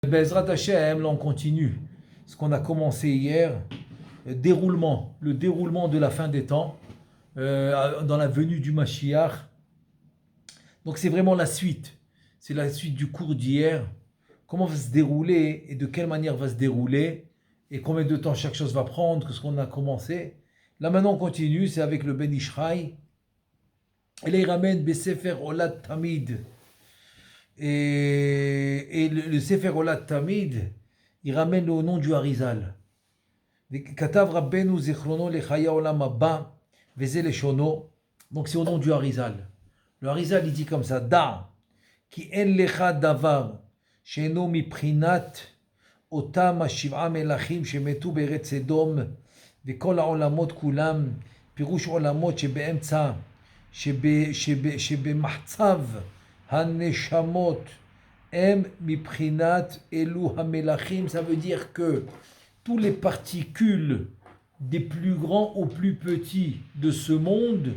Bezrat Hashem, là on continue ce qu'on a commencé hier, le déroulement de la fin des temps, dans la venue du Mashiach. Donc c'est vraiment la suite, c'est la suite du cours d'hier, comment va se dérouler et de quelle manière va se dérouler et combien de temps chaque chose va prendre, que ce qu'on a commencé. Là maintenant on continue, c'est avec le Ben Ishraï, et là il ramène Besefer Olad Tamid. Et le Sefer Olad Tamid, il ramène au nom du Harizal. Katav Rabbeinu Zichrono Lechaya Olam Haba Veze Leshono. Donc c'est au nom du Harizal. Le Harizal il dit comme ça: Da ki en lecha davar she'eno miprinat otam hashiv'a melachim shemetu be'eretz Edom ve'kol ha'olamot kulam pirush olamot shebe'emtza שבמחצב הנשמות הם מבחינת אלו המלכים. Ça veut dire que tous les particules des plus grands aux plus petits de ce monde,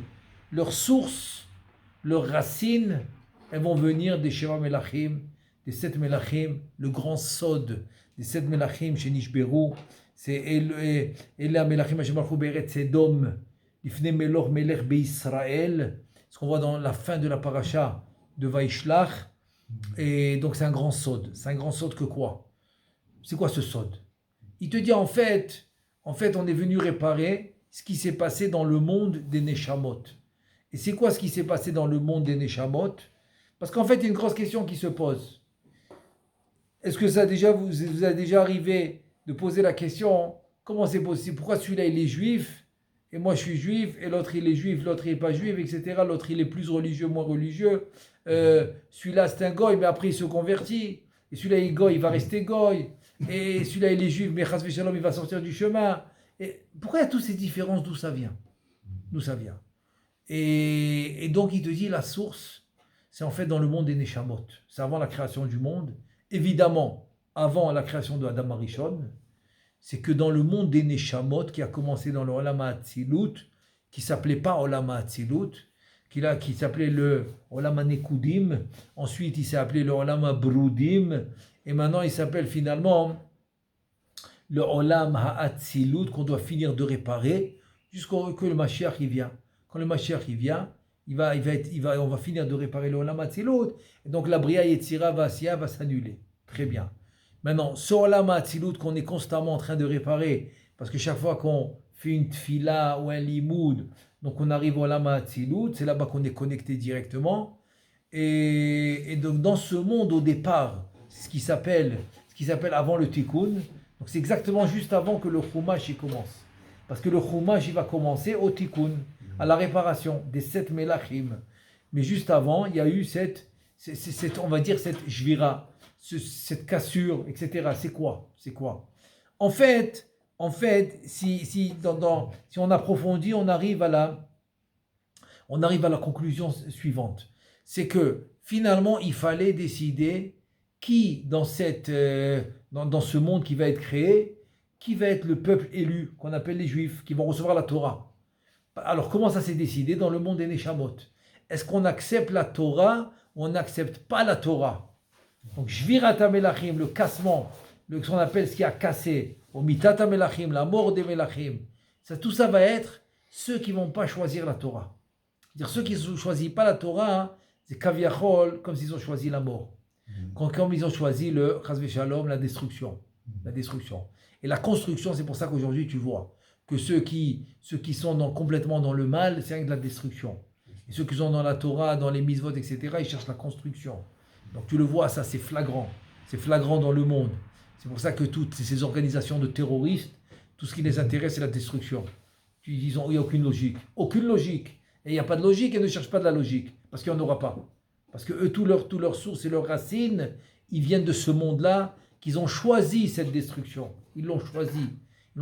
leurs sources, leurs racines, elles vont venir des Sheva Melachim, des 7 Melachim, le grand Sod des 7 Melachim chez Nishberu, c'est Elia Melachim Hashem Baruch Hu Be'eretz Edom Ifne Melor Melech Be'Israël, ce qu'on voit dans la fin de la paracha de Vaishlach. Et donc c'est un grand sod. C'est un grand sod que quoi? C'est quoi ce sod? Il te dit en fait, on est venu réparer ce qui s'est passé dans le monde des Neshamot. Et c'est quoi ce qui s'est passé dans le monde des Neshamot? Parce qu'en fait, il y a une grosse question qui se pose. Est-ce que ça vous a déjà arrivé de poser la question, comment c'est possible? Pourquoi celui-là il est juif et moi je suis juif, et l'autre il est juif, l'autre il n'est pas juif, etc. L'autre il est plus religieux, moins religieux. Celui-là c'est un goy, mais après il se convertit. Et celui-là il est goy, il va rester goy. Et celui-là il est juif, mais chas v'shalom, il va sortir du chemin. Et pourquoi il y a toutes ces différences? D'où ça vient? D'où ça vient? Et donc il te dit la source, c'est en fait dans le monde des Neshamot. C'est avant la création du monde. Évidemment, avant la création de Adam Arishon. C'est que dans le monde des Neshamot, qui a commencé dans le Olam HaAtzilut, qui ne s'appelait pas Olam HaAtzilut, qui s'appelait le Olam HaNekudim, ensuite il s'est appelé le Olam HaBrudim, et maintenant il s'appelle finalement le Olam HaAtzilut, qu'on doit finir de réparer, jusqu'au que le Mashiach il vient. Quand le Mashiach il vient, on va finir de réparer le Olam HaAtzilut, et donc la Bria Yetzira va s'annuler. Très bien. Maintenant, ce Olam HaAtzilut qu'on est constamment en train de réparer, parce que chaque fois qu'on fait une tfila ou un limoud, donc on arrive au Olam HaAtzilut, c'est là-bas qu'on est connecté directement. Et donc dans ce monde au départ, c'est ce qui s'appelle avant le Tikkun, donc c'est exactement juste avant que le Chumash il commence. Parce que le Chumash il va commencer au Tikkun, à la réparation des 7 Melachim. Mais juste avant, il y a eu cette on va dire cette Jvira, cette cassure, etc. C'est quoi? En fait, si on approfondit, on arrive à la conclusion suivante. C'est que finalement, il fallait décider qui, dans ce monde qui va être créé, qui va être le peuple élu, qu'on appelle les Juifs, qui vont recevoir la Torah. Alors, comment ça s'est décidé dans le monde des Neshamot? Est-ce qu'on accepte la Torah ou on n'accepte pas la Torah? Donc, Shvirat HaMelachim, le cassement, ce qu'on appelle ce qui a cassé, au Mitat HaMelachim, la mort des Melachim, tout ça va être ceux qui ne vont pas choisir la Torah. C'est-à-dire ceux qui ne choisissent pas la Torah, c'est Kaviachol, comme s'ils ont choisi la mort. Comme ils ont choisi le chas v'shalom, la destruction. Et la construction, c'est pour ça qu'aujourd'hui tu vois que ceux qui sont complètement dans le mal, c'est rien que de la destruction. Et ceux qui sont dans la Torah, dans les mitzvot, etc., ils cherchent la construction. Donc tu le vois, ça c'est flagrant dans le monde. C'est pour ça que toutes ces organisations de terroristes, tout ce qui les intéresse c'est la destruction. Il n'y a aucune logique. Et il n'y a pas de logique et ne cherchent pas de la logique, parce qu'il n'y en aura pas. Parce que eux, tous leurs sources et leurs racines, ils viennent de ce monde-là, qu'ils ont choisi cette destruction. Ils l'ont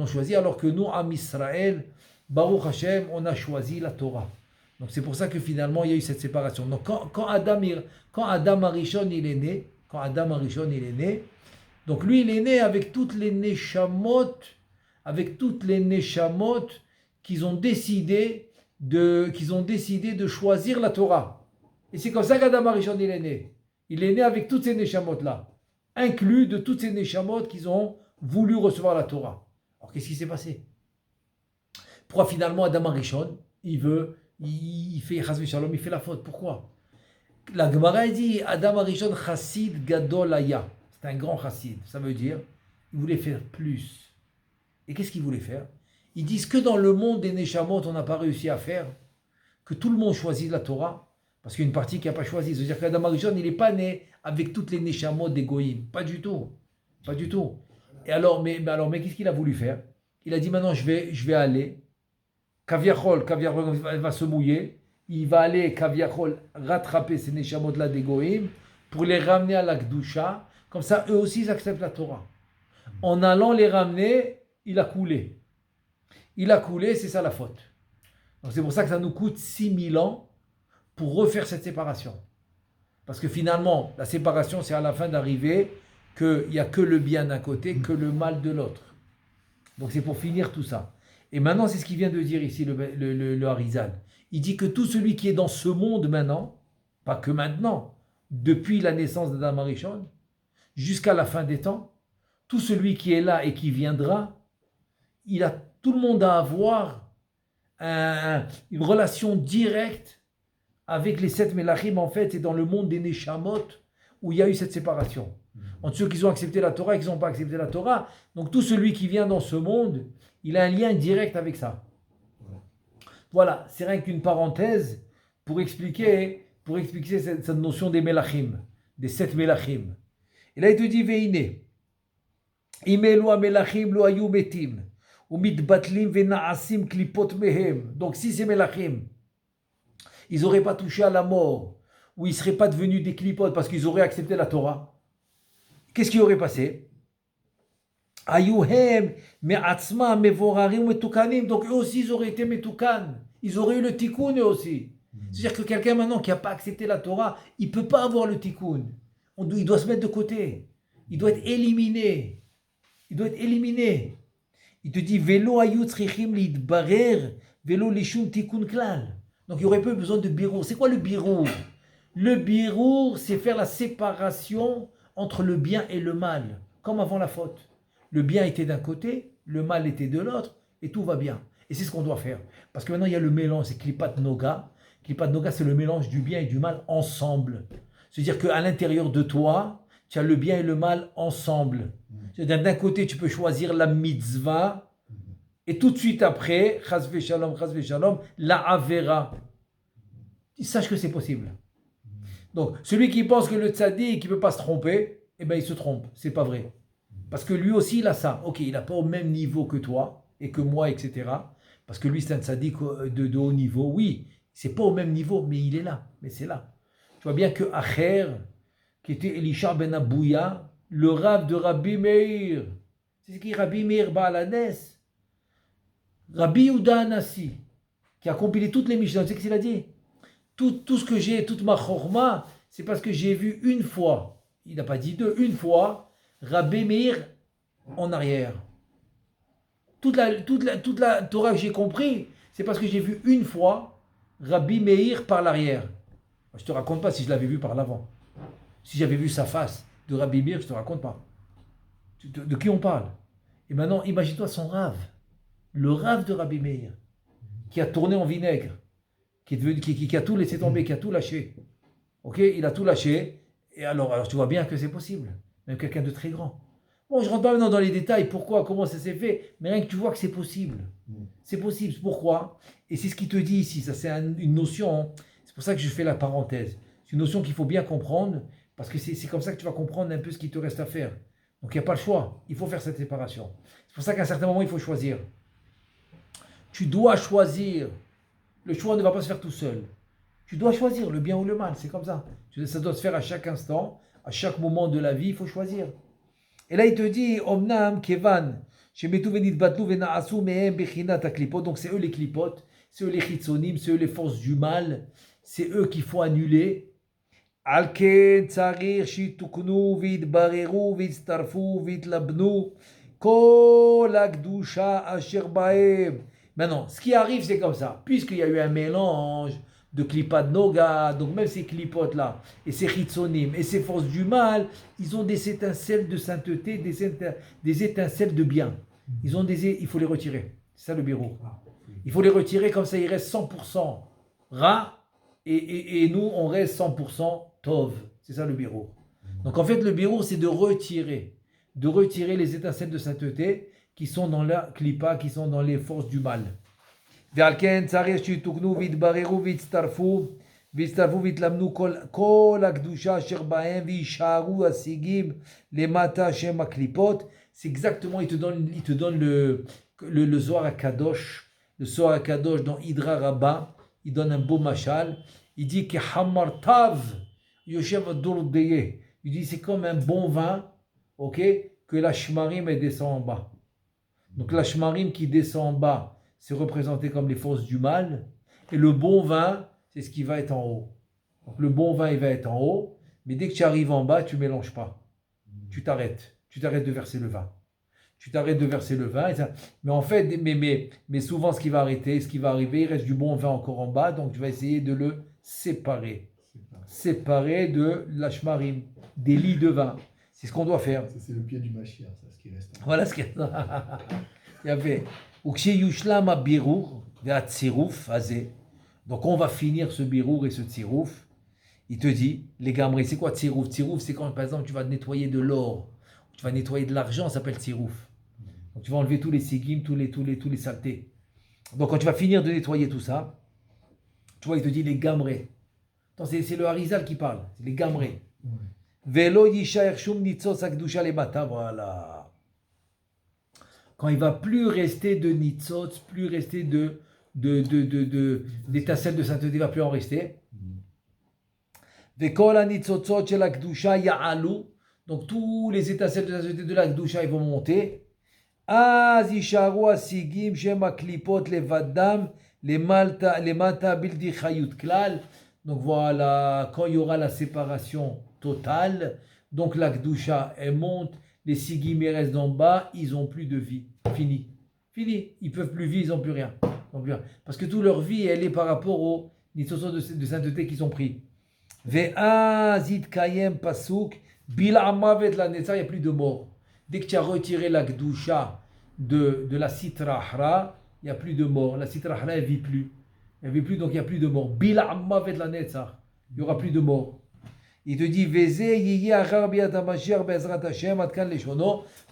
choisi alors que nous, Am Israël, Baruch Hashem, on a choisi la Torah. Donc c'est pour ça que finalement il y a eu cette séparation. Donc quand Adam Arishon il est né, donc lui il est né avec toutes les neshamot qu'ils ont décidé de choisir la Torah. Et c'est comme ça qu'Adam Arishon il est né. Il est né avec toutes ces neshamot là. inclus de toutes ces neshamot qu'ils ont voulu recevoir la Torah. Alors qu'est-ce qui s'est passé? Pourquoi finalement Adam Arishon, il fait Chas v'Shalom, il fait la faute? Pourquoi? La Gemara dit Adam Arishon chassid gadol aya. C'est un grand chassid. Ça veut dire, il voulait faire plus. Et qu'est-ce qu'il voulait faire? Ils disent que dans le monde des neshamot, on n'a pas réussi à faire, que tout le monde choisit la Torah, parce qu'il y a une partie qui n'a pas choisi. C'est-à-dire qu'Adam Arishon, il n'est pas né avec toutes les neshamot des goïms. Pas du tout. Pas du tout. Et alors, mais qu'est-ce qu'il a voulu faire? Il a dit maintenant, je vais aller. Kaviachol va se mouiller. Il va aller, Kaviachol, rattraper ces neshamot là des goïms pour les ramener à la Kedusha. Comme ça, eux aussi, ils acceptent la Torah. En allant les ramener, il a coulé. Il a coulé, c'est ça la faute. Donc c'est pour ça que ça nous coûte 6000 ans pour refaire cette séparation. Parce que finalement, la séparation, c'est à la fin d'arriver qu'il n'y a que le bien d'un côté, que le mal de l'autre. Donc c'est pour finir tout ça. Et maintenant, c'est ce qu'il vient de dire ici le Harizal. Il dit que tout celui qui est dans ce monde maintenant, pas que maintenant, depuis la naissance d'Adam Arishon, jusqu'à la fin des temps, tout celui qui est là et qui viendra, tout le monde à avoir une relation directe avec les 7 Melachim, en fait, et dans le monde des Neshamot, où il y a eu cette séparation. Entre ceux qui ont accepté la Torah et qui n'ont pas accepté la Torah. Donc tout celui qui vient dans ce monde, il a un lien direct avec ça. Voilà, c'est rien qu'une parenthèse pour expliquer cette notion des Melachim, des 7 Melachim. Et là, il te dit, Veine, Imelu Melachim lo ayu metim. Donc si ces Melachim, ils n'auraient pas touché à la mort, ou ils ne seraient pas devenus des clipotes parce qu'ils auraient accepté la Torah, qu'est-ce qui aurait passé? Ayuhem, me'atzma, mevorarim, metukanim. Donc eux aussi, ils auraient été metukan. Ils auraient eu le tikkun eux aussi. C'est-à-dire que quelqu'un maintenant qui n'a pas accepté la Torah, il ne peut pas avoir le tikkun. Il doit se mettre de côté. Il doit être éliminé. Il doit être éliminé. Il te dit Velo ayut tzrichim lidbarer, velo lishum tikkun klal. Donc il n'y aurait pas besoin de birour. C'est quoi le birour? Le birour, c'est faire la séparation entre le bien et le mal, comme avant la faute. Le bien était d'un côté, le mal était de l'autre, et tout va bien. Et c'est ce qu'on doit faire. Parce que maintenant il y a le mélange, c'est Klipat Noga. Klipat Noga, c'est le mélange du bien et du mal ensemble. C'est-à-dire qu'à l'intérieur de toi, tu as le bien et le mal ensemble. D'un côté, tu peux choisir la mitzvah, et tout de suite après, chas v'shalom, la avera. Sache que c'est possible. Donc, celui qui pense que le tzaddik, il ne peut pas se tromper, eh bien, il se trompe. C'est pas vrai. Parce que lui aussi, il a ça. Ok, il n'a pas au même niveau que toi, et que moi, etc. Parce que lui, c'est un tzaddik de haut niveau. Oui, c'est pas au même niveau, mais il est là. Mais c'est là. Tu vois bien que Acher, qui était Elisha ben Abouya, le rave de Rabbi Meir. C'est ce qui est Rabbi Meir Baalanes. Rabbi Yehuda Anassi, qui a compilé toutes les Mishnah. Tu sais ce qu'il a dit? Tout ce que j'ai, toute ma chorma, c'est parce que j'ai vu une fois, il n'a pas dit deux, une fois, Rabbi Meir en arrière. Toute la Torah que j'ai compris, c'est parce que j'ai vu une fois Rabbi Meir par l'arrière. Je ne te raconte pas si je l'avais vu par l'avant. Si j'avais vu sa face de Rabbi Meir, je ne te raconte pas. De qui on parle? Et maintenant, imagine-toi son rave. Le rave de Rabbi Meir, qui a tourné en vinaigre, qui a tout laissé tomber, qui a tout lâché. Ok, il a tout lâché. Et alors tu vois bien que c'est possible. Même quelqu'un de très grand. Bon, je ne rentre pas maintenant dans les détails, pourquoi, comment ça s'est fait, mais rien que tu vois que c'est possible. C'est possible. Pourquoi? Et c'est ce qu'il te dit ici. Ça, c'est une notion. Hein. C'est pour ça que je fais la parenthèse. C'est une notion qu'il faut bien comprendre, parce que c'est comme ça que tu vas comprendre un peu ce qu'il te reste à faire. Donc il n'y a pas le choix. Il faut faire cette séparation. C'est pour ça qu'à un certain moment, il faut choisir. Tu dois choisir. Le choix ne va pas se faire tout seul. Tu dois choisir le bien ou le mal. C'est comme ça. Ça doit se faire à chaque instant, à chaque moment de la vie, il faut choisir. Et là, il te dit, Omnam, Kevan, donc c'est eux les clipotes, c'est eux les chitsonim, c'est eux les forces du mal, c'est eux qu'il faut annuler. Alken, tsarir, shituknu, vidbareru, vidstarfu, vidlabnu, kol akdusha asher baem. Maintenant, ce qui arrive, c'est comme ça. Puisqu'il y a eu un mélange de Klipat Noga, donc même ces clipotes là, et ces chitzonim, et ces forces du mal, ils ont des étincelles de sainteté, des étincelles de bien. Il faut les retirer. C'est ça le bureau. Il faut les retirer, comme ça il reste 100% Ra, et nous on reste 100% Tov. C'est ça le bureau. Donc en fait le bureau c'est de retirer les étincelles de sainteté qui sont dans la klipa, qui sont dans les forces du mal. ועל כן צריך שיתוקנו ויתבררו ויצטרפו ויתלמנו כל הקדושה אשר בהם ויישארו השיגים למטה שם הקליפות. C'est exactement, il te donne le Zohar HaKadosh, le Zohar HaKadosh dans Hidra Rabbah, il donne un beau machal, il dit que Hamar Tav Yoshev Adordeye, il dit c'est comme un bon vin, ok, que la shmarim elle descend en bas. Donc la shmarim qui descend en bas, c'est représenté comme les forces du mal, et le bon vin, c'est ce qui va être en haut. Donc le bon vin, il va être en haut, mais dès que tu arrives en bas, tu ne mélanges pas. Tu t'arrêtes de verser le vin. Mais en fait, mais souvent, ce qui va arriver, il reste du bon vin encore en bas, donc tu vas essayer de le séparer. Séparer de la shmarim, des lits de vin. C'est ce qu'on doit faire. Ça, c'est le pied du Mashiach, ça, ce qui reste. Voilà ce qu'il y avait. Donc on va finir ce birour et ce tsirouf. Il te dit, les gamrés, c'est quoi tsirouf? Tsirouf, c'est quand par exemple tu vas nettoyer de l'or, tu vas nettoyer de l'argent, ça s'appelle tsirouf. Donc tu vas enlever tous les sigim, tous les saletés. Donc quand tu vas finir de nettoyer tout ça, tu vois, il te dit les gamrés. C'est le Harizal qui parle, c'est les gamrés. Velo yishaer shum nitzos akdusha lebata, voilà. Quand il ne va plus rester de nitzot, plus rester d'étincelles de sainteté, il ne va plus en rester. Donc tous les étincelles de sainteté de la Kdusha, ils vont monter. Donc voilà, quand il y aura la séparation totale, donc la Kdusha, elle monte. Les sigim restent en bas, ils n'ont plus de vie. Fini. Ils ne peuvent plus vivre, ils n'ont plus rien. Parce que toute leur vie, elle est par rapport aux nitzot de sainteté qu'ils ont pris. Ve'azit kayem pasuk, bil'amavet la netzar, il n'y a plus de mort. Dès que tu as retiré la Kdusha de la Sitra Ahra, il n'y a plus de mort. La Sitra Ahra, elle ne vit plus. Donc il n'y a plus de mort. Bil'amavet la netzar, il n'y aura plus de mort. Il te dit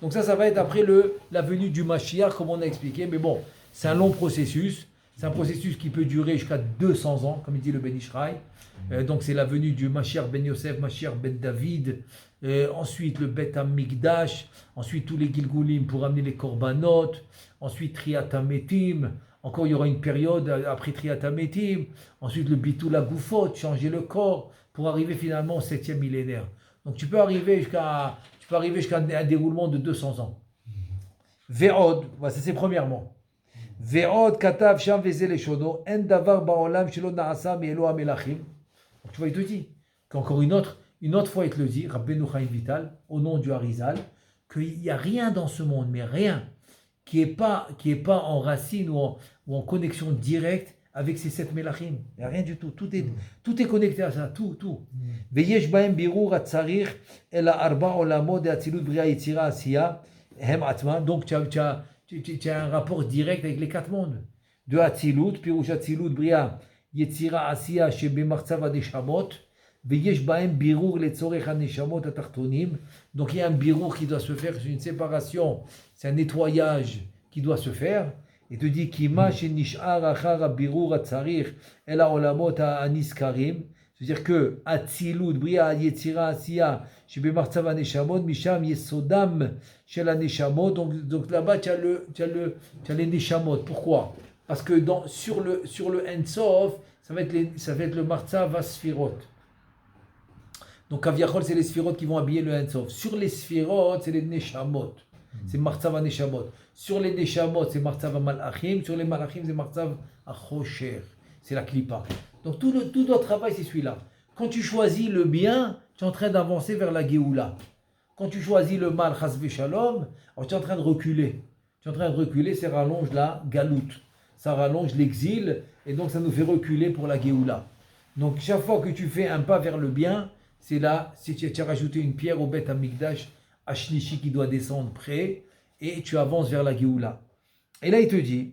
donc ça va être après la venue du Mashiach, comme on a expliqué. Mais bon, c'est un long processus. C'est un processus qui peut durer jusqu'à 200 ans, comme il dit le Ben Ishraï. Donc c'est la venue du Mashiach Ben Yosef, Mashiach Ben David. Ensuite le Bet Hamikdash. Ensuite tous les Gilgulim pour amener les Korbanot. Ensuite Triat HaMetim. Encore il y aura une période après Triat HaMetim. Ensuite le Bitul HaGufot, changer le corps, pour arriver finalement au 7e millénaire. Donc tu peux arriver jusqu'à un déroulement de 200 ans. Ve'od, ça c'est premièrement. Ve'od katav sham vezel eshono en davar ba'olam shelo na'asa mi'elo ha'melachim. Donc tu vois, il te dit qu'encore une autre fois il te le dit, Rabbeinu Chaim Vital, au nom du Harizal, qu'il n'y a rien dans ce monde, mais rien, qui est pas en racine ou en connexion directe avec ces 7 mélachim. Il n'y a rien du tout. Tout est connecté à ça. Tout. Veyesh bahem birur atzarir el arba olamot de atzilut bria yitzira asiya hem atman. Donc tu as un rapport direct avec les 4 mondes. De atzilut, pirush atzilut bria yitzira asiya shebe martzav haneshamot. Veyesh bahem birur letzorech haneshamot atartonim. Donc il y a un birur qui doit se faire, c'est une séparation, c'est un nettoyage qui doit se faire. Et te dit Kima shenishar achar birur atzarir el haolamot haniskarim. C'est-à-dire que Atzilut, Bria, Yetzira, Asiya, Shebe Martzav Haneshamot, Misham, Yesodam, Shel Haneshamot. Donc là-bas, tu as les Neshamot. Pourquoi? Parce que sur le Ensof, ça va être le Martzav Asfirot. Donc Kaviachol, c'est les Sfirot qui vont habiller le Ensof. Sur les Sfirot, c'est les Neshamot. C'est Martzav Haneshamot. Sur les Neshamot, c'est Martzav Malachim. Sur les Malachim, c'est Martzav Achosher. C'est la Klippa. Donc tout notre travail, c'est celui-là. Quand tu choisis le bien, tu es en train d'avancer vers la Géoula. Quand tu choisis le mal, Chas Shalom, alors tu es en train de reculer. Ça rallonge la galoute. Ça rallonge l'exil. et donc ça nous fait reculer pour la Géoula. Donc chaque fois que tu fais un pas vers le bien, c'est là, si tu as rajouté une pierre au Beth Amikdash, à Shlishi qui doit descendre près, et tu avances vers la Géoula. Et là il te dit,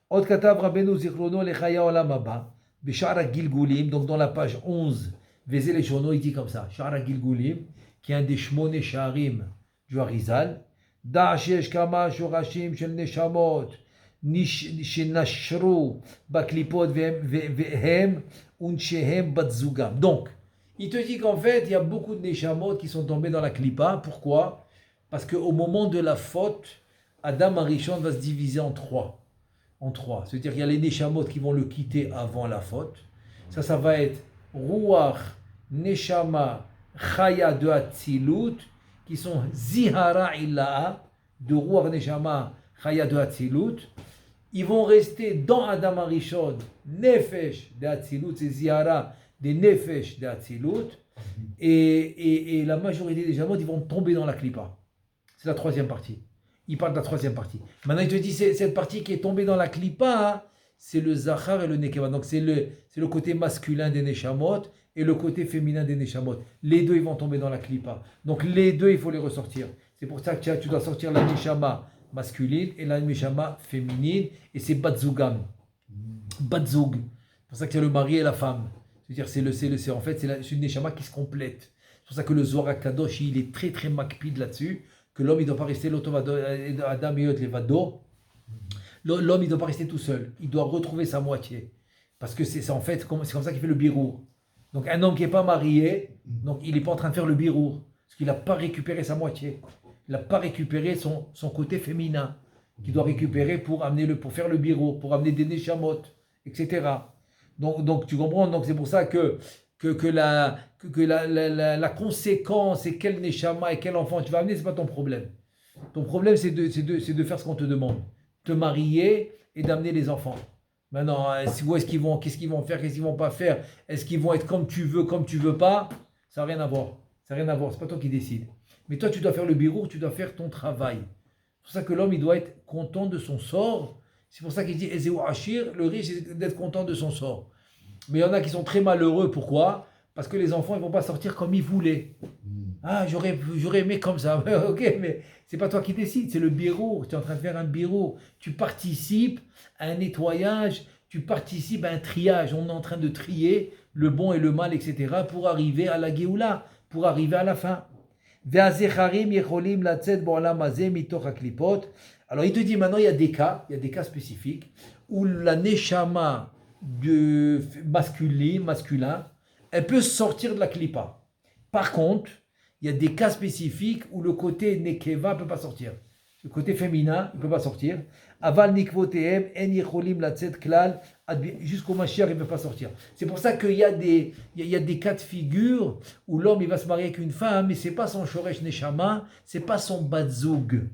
Od Katav Rabbeinu Zichrono Lechaya Olam Haba, Beshara Gilgulim, donc dans la page 11, Vezé les journaux, il dit comme ça, Shara Gilgulim, qui est un des Shmone Sharim du Harizal, Da Shesh Kama Shorashim Shel Neshamot, Shenashru Baklipot Vehem Unshehem Batzugam. Donc, il te dit qu'en fait, il y a beaucoup de Neshamot qui sont tombés dans la Klippa. Pourquoi? Parce qu'au moment de la faute, Adam Arishon va se diviser en trois. C'est-à-dire qu'il y a les Neshamot qui vont le quitter avant la faute. Ça va être Ruach, Neshama, Chaya de Hatzilut, qui sont Zihara Illaha, de Ruach Neshama, Chaya de Hatzilut. Ils vont rester dans Adam Arishon, Nefesh de Hatzilut, c'est Zihara des Nefesh de Hatzilut. Et la majorité des Neshamot, ils vont tomber dans la Klippa. C'est la troisième partie. Il parle de la troisième partie. Maintenant, il te dit, cette partie qui est tombée dans la Klippa, hein, c'est le Zachar et le Nekeva. Donc, c'est le côté masculin des Neshamot et le côté féminin des Neshamot. Les deux, ils vont tomber dans la Klippa. Donc, les deux, il faut les ressortir. C'est pour ça que tu dois sortir la Neshama masculine et la Neshama féminine. Et c'est Batzugam. Batzug. C'est pour ça qu'il y a le mari et la femme. C'est-à-dire, en fait, c'est une Neshama qui se complète. C'est pour ça que le Zohar HaKadosh, il est très, très makpid là-dessus. Que l'homme, il ne doit pas rester Adam et Yod Levado. L'homme, il ne doit pas rester tout seul. Il doit retrouver sa moitié. Parce que c'est comme ça qu'il fait le birour. Donc un homme qui n'est pas marié, donc il n'est pas en train de faire le birour. Parce qu'il n'a pas récupéré sa moitié. Il n'a pas récupéré son côté féminin. Qu'il doit récupérer pour faire le birour, pour amener des neshamot, etc. Donc tu comprends. Donc c'est pour ça que la conséquence et quel neshama et quel enfant tu vas amener, ce n'est pas ton problème. Ton problème, c'est de faire ce qu'on te demande. Te marier et d'amener les enfants. Maintenant, qu'est-ce qu'ils vont faire, qu'est-ce qu'ils vont pas faire, est-ce qu'ils vont être comme tu veux pas, ça n'a rien à voir. C'est pas toi qui décides. Mais toi, tu dois faire le birour, tu dois faire ton travail. C'est pour ça que l'homme, il doit être content de son sort. C'est pour ça qu'il dit Ezeu Ashir, le riche, c'est d'être content de son sort. Mais il y en a qui sont très malheureux. Pourquoi? Parce que les enfants, ils ne vont pas sortir comme ils voulaient. Ah, j'aurais aimé comme ça. Ok, mais c'est pas toi qui décides, c'est le bureau. Tu es en train de faire un bureau. Tu participes à un nettoyage, tu participes à un triage. On est en train de trier le bon et le mal, etc. pour arriver à la Géoula, pour arriver à la fin. Alors il te dit maintenant, il y a des cas spécifiques où la neshama masculin, elle peut sortir de la klippa. Par contre, il y a des cas spécifiques où le côté nekeva ne peut pas sortir. Le côté féminin, il ne peut pas sortir. Aval nikvotehem en yecholim latzet klal, jusqu'au Mashiach, il ne peut pas sortir. C'est pour ça qu'il y a des cas de figure où l'homme il va se marier avec une femme, mais ce n'est pas son shoresh neshama, ce n'est pas son batzug.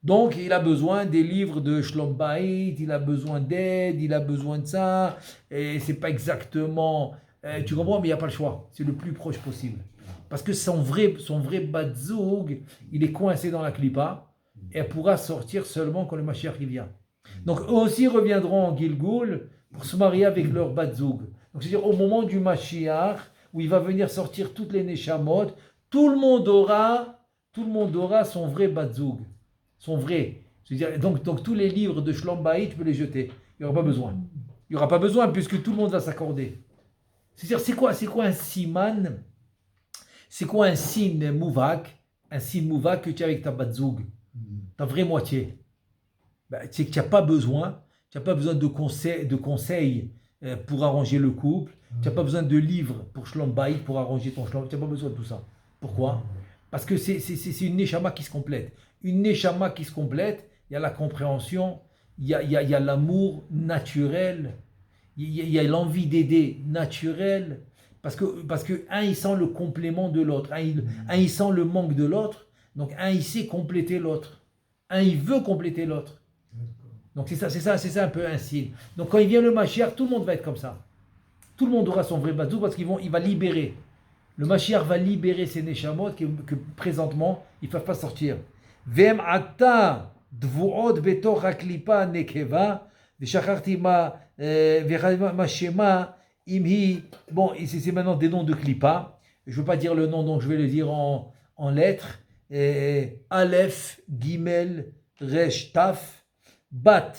Donc, il a besoin des livres de Shlom Bayit, il a besoin d'aide, il a besoin de ça, et c'est pas exactement... tu comprends, mais il n'y a pas le choix. C'est le plus proche possible. Parce que son vrai Batzoug, il est coincé dans la Klippa, et elle pourra sortir seulement quand le Mashiach vient. Donc, eux aussi reviendront en Gilgul pour se marier avec leur Batzoug. Donc, c'est-à-dire, au moment du Mashiach, où il va venir sortir toutes les Neshamot, tout le monde aura son vrai Batzoug. Son vrai. C'est-à-dire, donc tous les livres de Shlom Bayit, tu peux les jeter. Il n'y aura pas besoin. Il n'y aura pas besoin puisque tout le monde va s'accorder. C'est-à-dire, c'est quoi un siman? C'est quoi un signe mouvak? Un signe mouvak que tu as avec ta batzoug, ta vraie moitié. C'est que tu n'as pas besoin de conseils pour arranger le couple. Tu n'as pas besoin de livres pour Shlom Bayit, pour arranger ton Shlom. Tu n'as pas besoin de tout ça. Pourquoi? Parce que c'est une neshama qui se complète. Une neshama qui se complète, il y a la compréhension, il y a l'amour naturel, il y a l'envie d'aider naturelle, parce que un il sent le complément de l'autre, un il sent le manque de l'autre, donc un il sait compléter l'autre, un il veut compléter l'autre. Donc c'est ça un peu un signe. Donc quand il vient le Mashiach, tout le monde va être comme ça. Tout le monde aura son vrai bazou parce qu'il va libérer. Le Mashiach va libérer ces neshamot que présentement ils ne peuvent pas sortir. Vem ata dvuot betoch haklipa nekeva v'shacharti ma Mashema, Imhi. Bon, c'est maintenant des noms de Klippa. Je ne veux pas dire le nom, donc je vais le dire en lettres. Aleph, Gimel, Resh, Taf, Bat,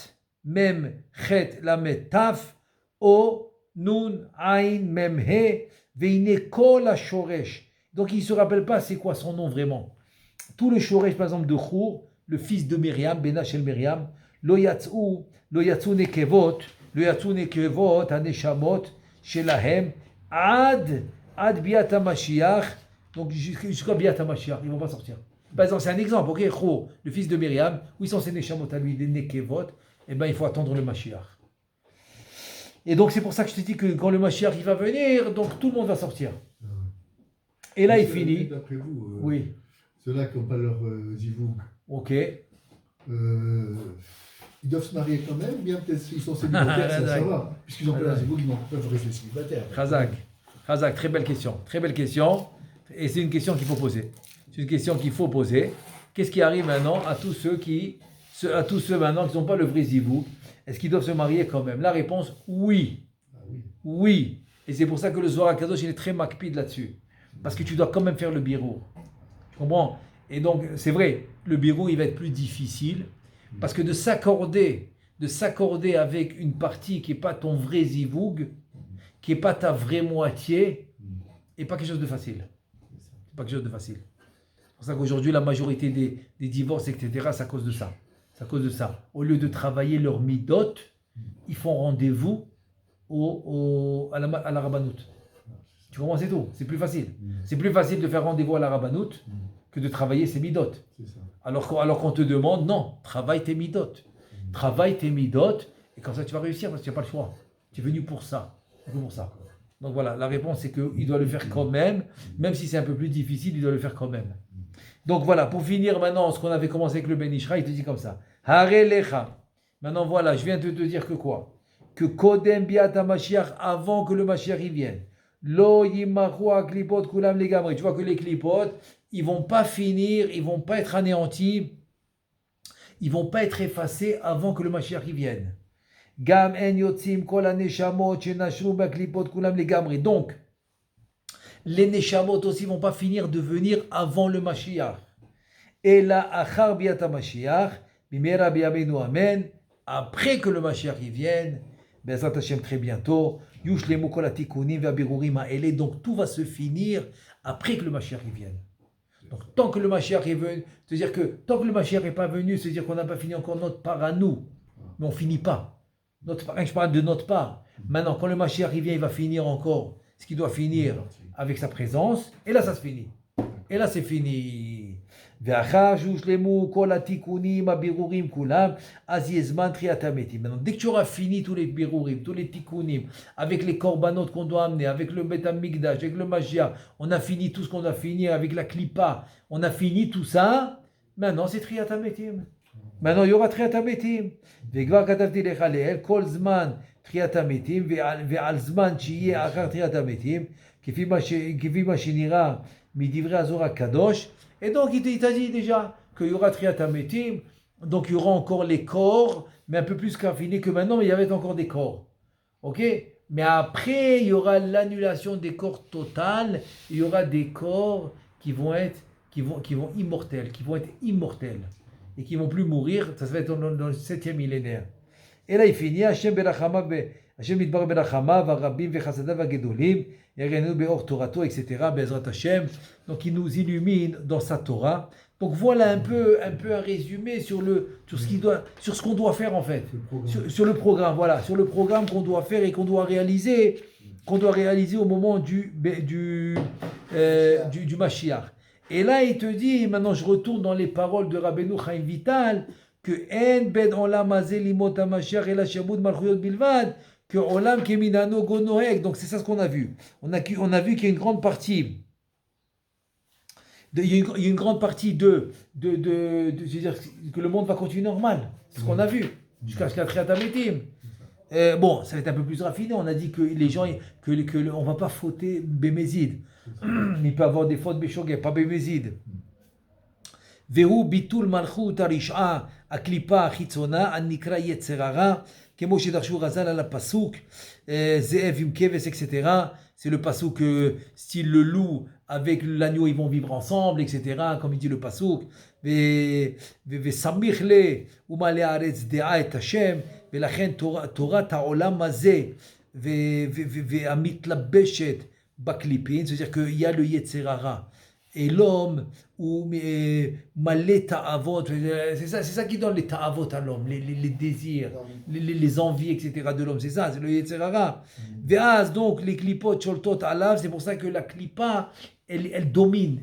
Mem, Chet, Lamet, Taf, O, Nun, Ain, Mem, He, Veine, Kol, Shoresh. Donc il ne se rappelle pas c'est quoi son nom vraiment. Tout le Shoresh, par exemple, de Chour, le fils de Myriam, Benach el Myriam, Lo Yatsu Nekevot, Haneshamot, Shelahem, Ad Biat HaMashiach. Donc jusqu'à Biat HaMashiach, ils ne vont pas sortir. Par exemple, c'est un exemple, ok, Chour, le fils de Myriam, où ils sont ces Neshamot à lui, des Nekevot, et bien il faut attendre le Mashiach. Et donc c'est pour ça que je te dis que quand le Mashiach il va venir, donc tout le monde va sortir. Et là il finit. D'après vous, oui. Ceux-là qui n'ont pas leur zivoug, ok. Ils doivent se marier quand même, bien peut-être s'ils sont célibataires, ça va. Puisqu'ils n'ont pas leur zivoug, ils peuvent rester célibataires. Khazak, très belle question. Et c'est une question qu'il faut poser. Qu'est-ce qui arrive maintenant à tous ceux maintenant qui n'ont pas le vrai zivoug? Est-ce qu'ils doivent se marier quand même? La réponse, oui. Oui. Et c'est pour ça que le Zohar HaKadosh, il est très makpid là-dessus. Parce que tu dois quand même faire le birur. Tu comprends? Et donc, c'est vrai, le birur, il va être plus difficile. Parce que de s'accorder avec une partie qui n'est pas ton vrai zivoug, qui n'est pas ta vraie moitié, n'est pas quelque chose de facile. C'est pas quelque chose de facile. C'est pour ça qu'aujourd'hui, la majorité des divorces, etc., c'est à cause de ça. Au lieu de travailler leur midot, ils font rendez-vous à la rabbanout. Tu comprends, c'est tout. C'est plus facile. C'est plus facile de faire rendez-vous à la rabbanout que de travailler ses midot. Alors qu'on te demande, non, travaille tes midot. Et comme ça tu vas réussir parce que tu n'as pas le choix. Tu es venu pour ça. Donc voilà, la réponse c'est qu'il doit le faire quand même si c'est un peu plus difficile, il doit le faire quand même. Donc voilà, pour finir maintenant, ce qu'on avait commencé avec le Ben Ishra, il te dit comme ça. Hare lecha. Maintenant voilà, je viens de te dire que quoi? Que Kodem Biat HaMashiach, avant que le Mashiach y vienne. Lo yimachu aklipot kulam legamri. Tu vois que les klipot, ils vont pas finir, ils vont pas être anéantis, ils vont pas être effacés avant que le Mashiach y vienne. Gam en yotzim kol haneshamot shenashru baklipot kulam legamri. Donc, les neshamot aussi vont pas finir de venir avant le Mashiach. Et là, achar biat HaMashiach, bimera biyamenu amen. Après que le Mashiach y vienne, Bezrat Hashem très bientôt, yushlemu kol hatikunim ve'abirurim ha'ele. Donc tout va se finir après que le Mashiach y vienne. Donc tant que le Mashiach est venu, c'est-à-dire que tant que le Mashiach n'est pas venu, c'est-à-dire qu'on n'a pas fini encore notre part à nous, mais on finit pas. Je parle de notre part. Maintenant, quand le Mashiach y vient, il va finir encore ce qui doit finir avec sa présence, et là ça se finit. Et là c'est fini. Maintenant, dès que tu auras fini tous les birurim, tous les tikkunim, avec les korbanot qu'on doit amener, avec le Bet HaMikdash, avec le Mashiach, on a fini tout ce qu'on doit finir, avec la klippa, on a fini tout ça, maintenant c'est Triyat HaMetim. Maintenant il y aura Triyat HaMetim. וכבר כתבתי לך לעיל, כל זמן תחיית המתים ועל זמן שיהיה אחר תחיית המתים, כפי מה שנראה מדברי הזוהר הקדוש. Et donc il t'a dit déjà qu'il y aura Triyat HaMetim, donc il y aura encore les corps, mais un peu plus raffinés que maintenant, mais il y avait encore des corps. Ok? Mais après, il y aura l'annulation des corps totales, il y aura des corps qui vont être immortels, et qui vont plus mourir, ça va être dans le 7e millénaire. Et là il finit, Hashem Midbar Berachama, Varabim Vechasadav Vagedolim, Yarenu Beor Torato, etc. Bezrat Hashem. Donc il nous illumine dans sa Torah. Donc voilà un peu un résumé sur ce qu'on doit faire en fait, sur le programme, voilà, sur le programme qu'on doit faire et qu'on doit réaliser au moment du Mashiach. Et là, il te dit, maintenant je retourne dans les paroles de Rabbeinu Chaim Vital, que En ben olam hazeh limot HaMashiach ela shamud malchuyot bilvad, que olam keminano gonohek. Donc c'est ça ce qu'on a vu. On a vu qu'il y a une grande partie, c'est-à-dire que le monde va continuer normal. C'est ce qu'on a vu jusqu'à Triyat HaMetim. Bon, ça va être un peu plus raffiné. On a dit que les gens, on va pas fauter Bémézid. Il peut avoir des fautes Béchogé, pas Bémézid. Vehu bitul malchut arish'a aklipa achitzona anikra yetzerara Kemo shedarshu razal ala pasuk, ze'ev im keves, etc. C'est le pasuk style le loup avec l'agneau, ils vont vivre ensemble, etc. Comme il dit le pasuk. ושמח לה ומלא הארץ דעה את השם ולכן תורת העולם הזה והמתלבשת בקליפין, c'est-à-dire qu'il y a le יצר הרע et l'homme ou malé ta'avot, c'est ça qui donne les ta'avot à l'homme, les désirs, les envies, etc. de l'homme, c'est ça, c'est le yetzer hara. Ve'az, donc les klipot sholtot alav, c'est pour ça que la klipa elle domine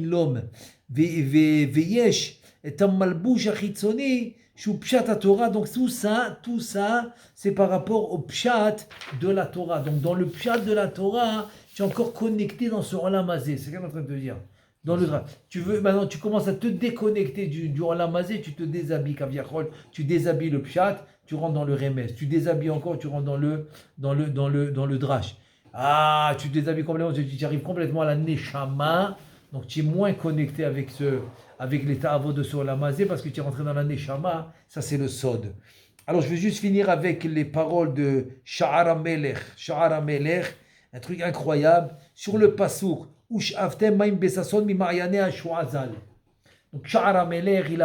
l'homme. Ve'yesh et malbouch achitzoni shu pshat haTorah, donc tout ça c'est par rapport au pshat de la Torah. Donc dans le pshat de la Torah, tu es encore connecté dans ce olam hazé, c'est ce qu'on est en train de te dire. Dans le maintenant tu commences à te déconnecter du olam hazé, tu te déshabilles kaviachol, tu déshabilles le pshat, tu rentres dans le remes, tu déshabilles encore, tu rentres dans le drash. Ah, tu te déshabilles complètement, tu arrives complètement à la neshama, donc tu es moins connecté avec les ta'avot de ce olam hazé parce que tu es rentré dans la neshama, ça c'est le sod. Alors je vais juste finir avec les paroles de Sha'ar HaMelech, un truc incroyable sur le pasouk. Donc Sha'ar HaMelech, il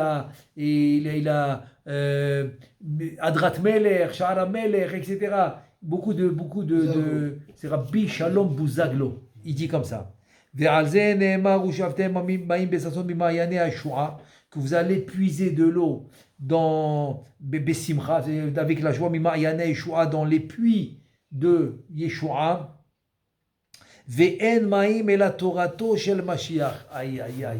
a Adrat Melech, Sha'ar HaMelech, etc. Beaucoup de c'est Rabbi Shalom Buzaglo. Il dit comme ça. Que vous allez puiser de l'eau dans Besimcha, avec la joie, dans les puits de Yeshua. Ve'en ma'im et la Torato shel Mashiach. Aïe, aïe, aïe.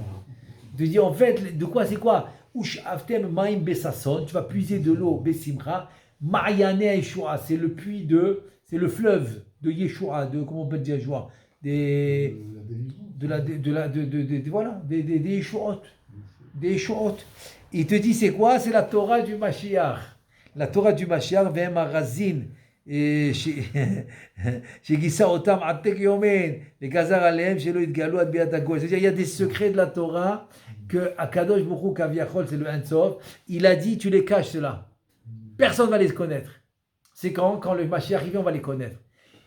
De dire en fait, de quoi c'est quoi? Ush avtem ma'im besason, tu vas puiser de l'eau, Besimcha. Ma'yane Yeshua, c'est le puits c'est le fleuve de Yeshua, comment on peut dire Yeshua? Des Yeshuot. Des Yeshuot. Il te dit c'est quoi? C'est la Torah du Mashiach. La Torah du Mashiach, ve'em harazin. C'est-à-dire il y a des secrets de la Torah que Akadosh Baruch Hu Kaviachol, c'est le Ein Sof, il a dit tu les caches cela, personne ne va les connaître. C'est quand le Mashiach arrive on va les connaître.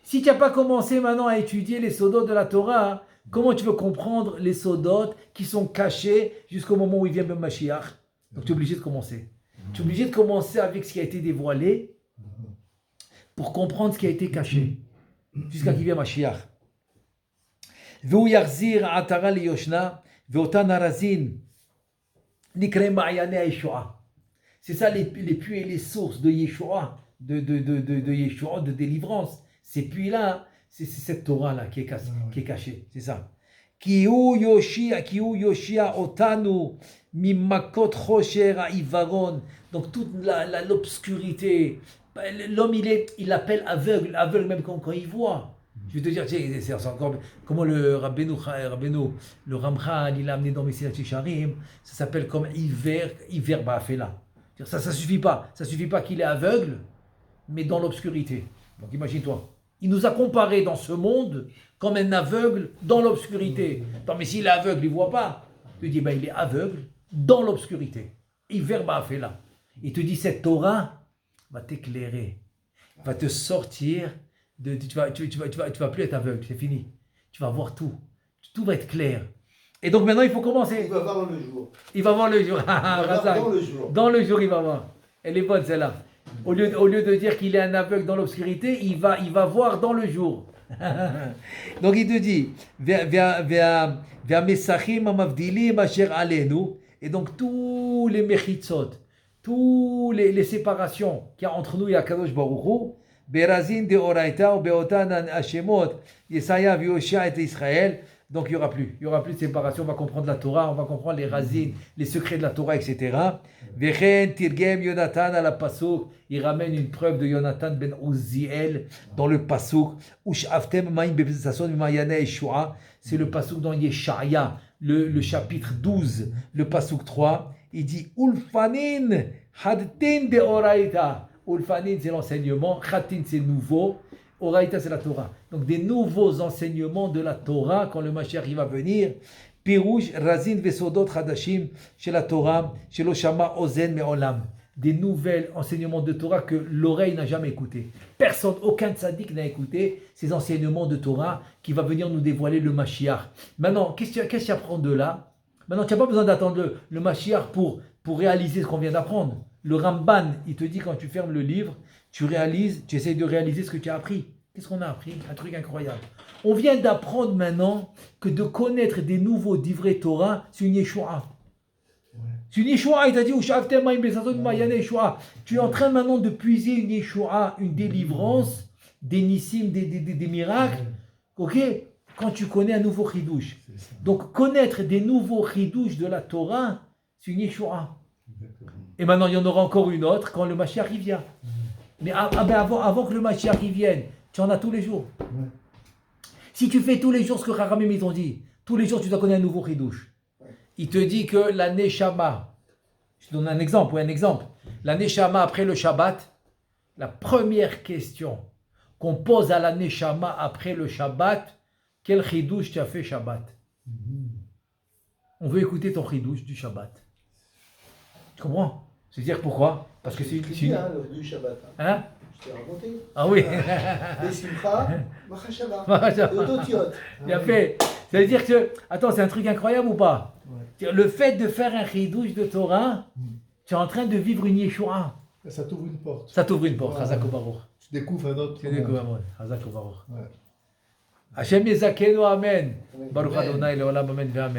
Si tu n'as pas commencé maintenant à étudier les sodotes de la Torah, comment tu veux comprendre les sodotes qui sont cachés jusqu'au moment où il vient le Mashiach? Donc tu es obligé de commencer. Tu es obligé de commencer avec ce qui a été dévoilé pour comprendre ce qui a été caché, jusqu'à qu'il vienne Mashiach. V'hu yarzir atara liyoshna, ve'otan harazin nikrei ma'yane Yeshua. C'est ça les puits et les sources de Yeshua, de Yeshua, de délivrance. Ces puits-là, c'est cette Torah-là qui est cachée, c'est ça. Ki hu yoshia otanu mimakot chosher ha'avaron. Donc toute l'obscurité. L'homme, il l'appelle aveugle même quand il voit. Je vais te dire, c'est encore comment le Rabbeinu, le Ramchal, il l'a amené dans Messilat Yesharim, ça s'appelle comme hiver ba'afela. Ça suffit pas qu'il est aveugle, mais dans l'obscurité. Donc imagine-toi, il nous a comparé dans ce monde comme un aveugle dans l'obscurité. Non, mais s'il est aveugle, il voit pas. Tu dis, il est aveugle dans l'obscurité. Hiver ba'afela. Il te dit, cette Torah va t'éclairer, va te sortir tu vas plus être aveugle, c'est fini. Tu vas voir tout va être clair. Et donc maintenant il faut commencer. Il va voir le jour. Il va voir le jour. Dans le jour il va voir. Elle est bonne celle-là. Au lieu de dire qu'il est un aveugle dans l'obscurité, il va voir dans le jour. Donc il te dit et donc tous les mechitzot, tous les séparations qu'il y a entre nous et Akadosh Baruch Hu, Berazin de Oraita ou Beotan Hashemot, Yesaya, Vioshia et Israël. Donc il n'y aura plus de séparation. On va comprendre la Torah, on va comprendre les razines, les secrets de la Torah, etc. Vechen Tirgem Yonatan à la Pasuk. Il ramène une preuve de Yonatan ben Uziel dans le Pasuk. Ush Aftem Maim Bebesason Mayane Yeshua. C'est le Pasuk dans Yeshaya, le chapitre 12, le Pasuk 3. Il dit Ulfanin Hadtin de Oraita. Ulfanin c'est l'enseignement, Khatin c'est nouveau, Oraita c'est la Torah. Donc des nouveaux enseignements de la Torah quand le Mashiach va venir. Pirouj Razin Vesodot Hadashim chez la Torah, chez l'Oshama Ozen Me'olam. des nouvelles enseignements de Torah que l'oreille n'a jamais écouté. Personne, aucun tzaddik n'a écouté ces enseignements de Torah qui va venir nous dévoiler le Mashiach. Maintenant, qu'est-ce que tu apprends de là? Maintenant, tu n'as pas besoin d'attendre le Mashiach pour réaliser ce qu'on vient d'apprendre. Le Ramban, il te dit quand tu fermes le livre, tu essaies de réaliser ce que tu as appris. Qu'est-ce qu'on a appris? Un truc incroyable. On vient d'apprendre maintenant que de connaître des nouveaux divrei Torah, c'est une Yeshua. C'est une Yeshua, il t'a dit, tu es en train maintenant de puiser une Yeshua, une délivrance, des nissim, des miracles, ok? Quand tu connais un nouveau chidouche. Donc connaître des nouveaux chidouches de la Torah, c'est une Yeshua. Et maintenant il y en aura encore une autre quand le Mashiach y vient. Mais avant que le Mashiach y vienne, tu en as tous les jours. Si tu fais tous les jours ce que Chachamim ils ont dit, tous les jours tu dois connaître un nouveau chidouche. Il te dit que la Neshama, je te donne un exemple, la Neshama après le Shabbat, la première question qu'on pose à la Neshama après le Shabbat, quel chidouche tu as fait Shabbat? On veut écouter ton chidouche du Shabbat. Tu comprends? C'est-à-dire pourquoi? Parce que c'est une... du Shabbat. Hein? Je t'ai raconté. Ah oui. Des Simcha, Machashava, Ototiot. Bien fait. Ça veut dire que... Attends, c'est un truc incroyable ou pas? Le fait de faire un chidouche de Torah, tu es en train de vivre une Yeshua. Ça t'ouvre une porte. Ça t'ouvre une porte, Chazak Baruch. Tu découvres un autre. Tu découvres un monde, Chazak Baruch. Hashem Yezakenu, Amen. Baruch Adonai, Leolam, Amen, Amen.